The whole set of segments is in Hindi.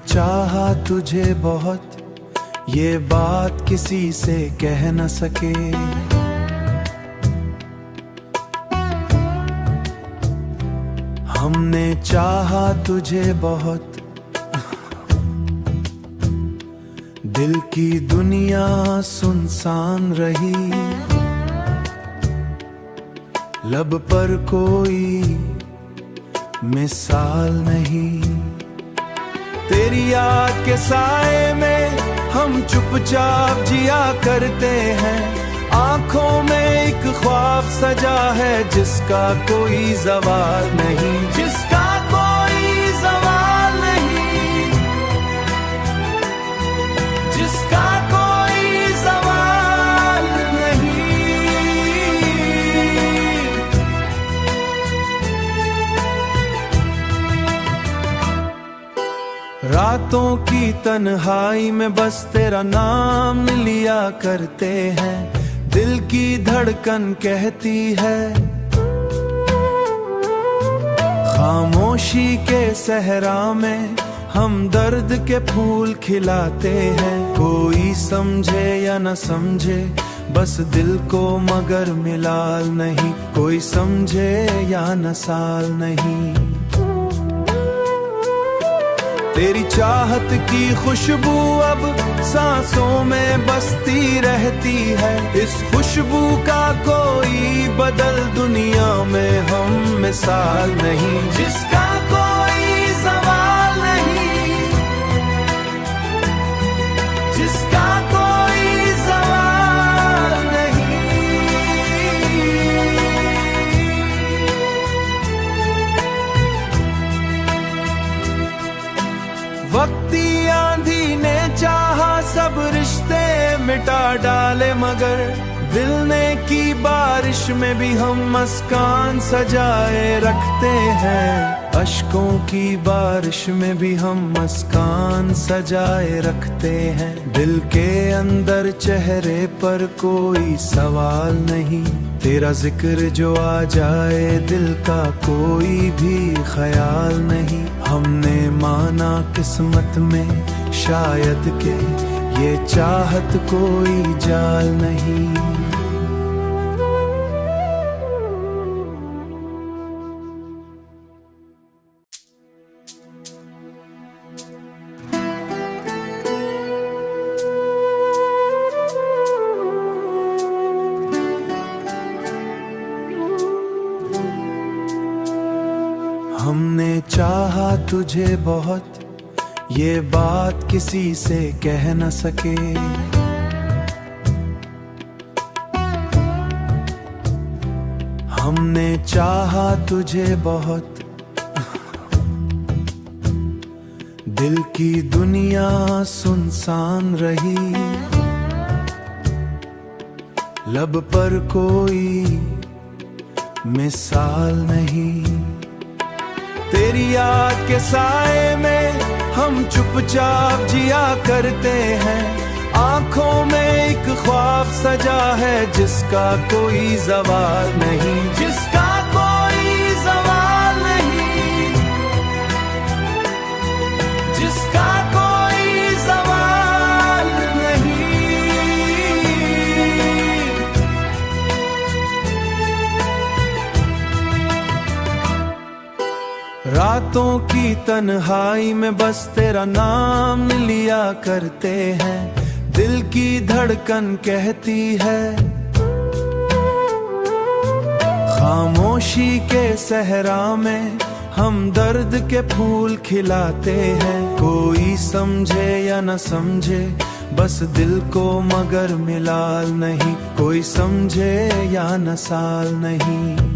चाहा तुझे बहुत, ये बात किसी से कह न सके। हमने चाहा तुझे बहुत, दिल की दुनिया सुनसान रही। लब पर कोई मिसाल नहीं, तेरी याद के साए में हम चुपचाप जिया करते हैं। आंखों में एक ख्वाब सजा है जिसका कोई ज़वाल नहीं, जिसका कोई ज़वाल नहीं, जिसका कोई ज़वाल नहीं। रातों की तन्हाई में बस तेरा नाम लिया करते हैं। दिल की धड़कन कहती है, खामोशी के सहरा में हम दर्द के फूल खिलाते हैं। कोई समझे या न समझे बस दिल को मगर मिलाल नहीं, कोई समझे या न साल नहीं। तेरी चाहत की खुशबू अब सांसों में बसती रहती है। इस खुशबू का कोई बदल दुनिया में हम मिसाल नहीं, जिसका कोई ज़वाल नहीं, जिसका कोई ज़वाल नहीं। वक्ती आंधी ने चाहा सब रिश्ते मिटा डाले, मगर दिल ने की बारिश में भी हम मुस्कान सजाए रखते हैं। अश्कों की बारिश में भी हम मुस्कान सजाए रखते हैं। दिल के अंदर चेहरे पर कोई सवाल नहीं, तेरा जिक्र जो आ जाए दिल का कोई भी ख्याल नहीं। हमने माना किस्मत में शायद के ये चाहत कोई जाल नहीं। हमने चाहा तुझे बहुत, ये बात किसी से कह न सके। हमने चाहा तुझे बहुत, दिल की दुनिया सुनसान रही। लब पर कोई मिसाल नहीं, तेरी याद के साए में हम चुपचाप जिया करते हैं। आंखों में एक ख्वाब सजा है जिसका कोई ज़वाल नहीं, जिसका कोई ज़वाल नहीं, जिसका कोई ज़वाल नहीं। रातों की तन्हाई में बस तेरा नाम लिया करते हैं। दिल की धड़कन कहती है, खामोशी के सहरा में हम दर्द के फूल खिलाते हैं। कोई समझे या न समझे बस दिल को मगर मिलाल नहीं, कोई समझे या न साल नहीं।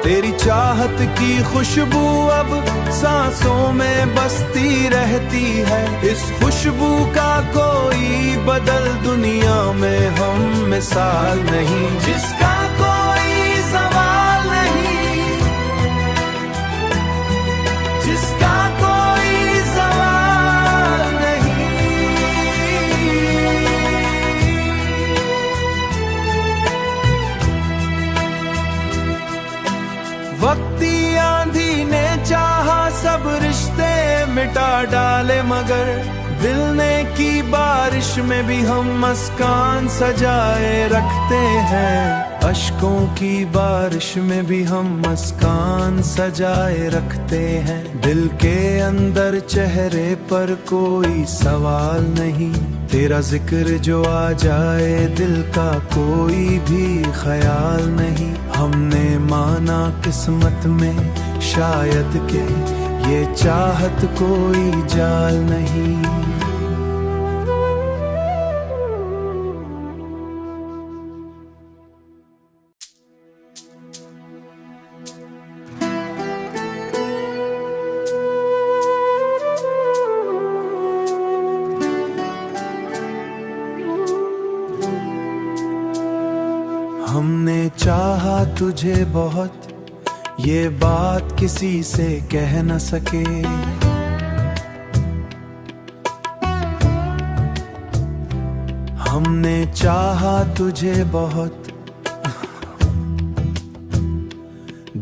तेरी चाहत की खुशबू अब सांसों में बसती रहती है। इस खुशबू का कोई बदल दुनिया में हम मिसाल नहीं, जिसका कोई ज़वाल नहीं, जिसका कोई ज़वाल नहीं। वक्ती आंधी ने चाहा सब रिश्ते मिटा डाले मगर दिल ने की बारिश में भी हम मुस्कान सजाए रखते हैं। अश्कों की बारिश में भी हम मुस्कान सजाए रखते हैं। दिल के अंदर चेहरे पर कोई सवाल नहीं, तेरा जिक्र जो आ जाए दिल का कोई भी ख्याल नहीं। हमने माना किस्मत में शायद के ये चाहत कोई जाल नहीं। हमने चाहा तुझे बहुत, ये बात किसी से कह न सके। हमने चाहा तुझे बहुत,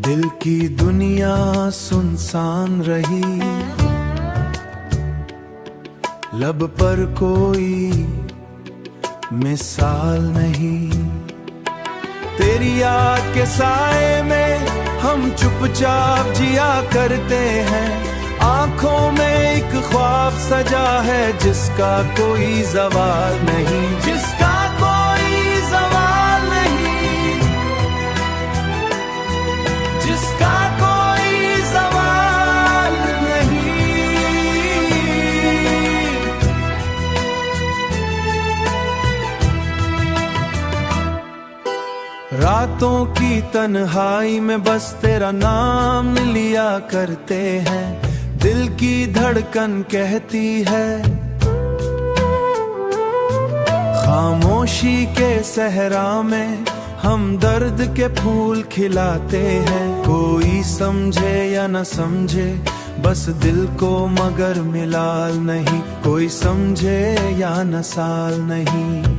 दिल की दुनिया सुनसान रही। लब पर कोई मिसाल नहीं, तेरी याद के साए में हम चुपचाप जिया करते हैं। आंखों में एक ख्वाब सजा है जिसका कोई ज़वाल नहीं, जिसका कोई ज़वाल नहीं, जिसका कोई ज़वाल नहीं। रातों की तन्हाई में बस तेरा नाम लिया करते हैं। दिल की धड़कन कहती है, खामोशी के सहरा में हम दर्द के फूल खिलाते हैं। कोई समझे या न समझे बस दिल को मगर मिलाल नहीं, कोई समझे या न साल नहीं।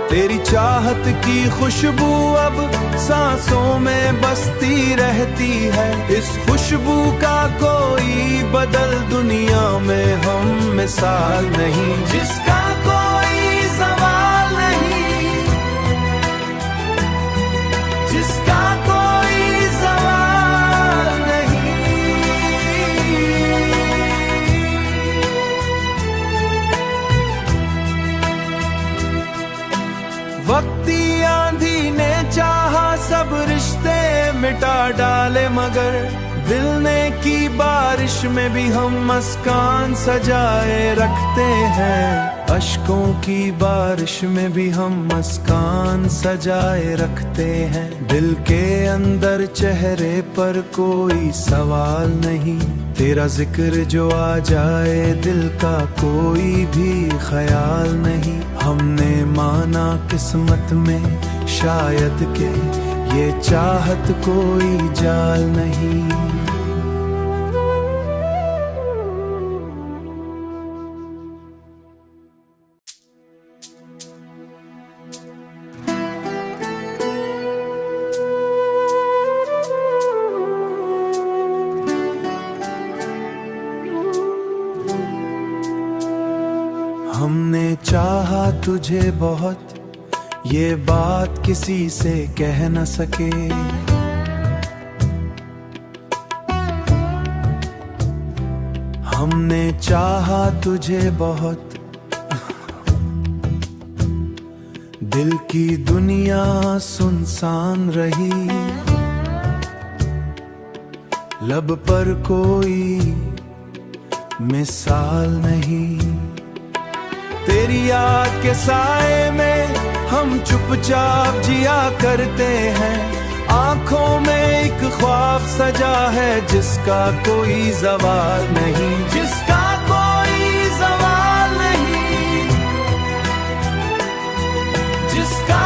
तेरी चाहत की खुशबू अब सांसों में बसती रहती है। इस खुशबू का कोई बदल दुनिया में हम मिसाल नहीं, जिसका कोई सवाल नहीं, जिसका कोई सवाल नहीं। वक्ती आंधी ने चाहा सब रिश्ते मिटा डाले मगर दिल ने की बारिश में भी हम मुस्कान सजाए रखते हैं। अश्कों की बारिश में भी हम मुस्कान सजाए रखते हैं। दिल के अंदर चेहरे पर कोई सवाल नहीं, तेरा जिक्र जो आ जाए दिल का कोई भी ख्याल नहीं। हमने माना किस्मत में शायद के ये चाहत कोई जाल नहीं। हमने चाहा तुझे बहुत, ये बात किसी से कह न सके। हमने चाहा तुझे बहुत, दिल की दुनिया सुनसान रही। लब पर कोई मिसाल नहीं, तेरी याद के साए में हम चुपचाप जिया करते हैं। आंखों में एक ख्वाब सजा है जिसका कोई ज़वाल नहीं, जिसका कोई ज़वाल नहीं, जिसका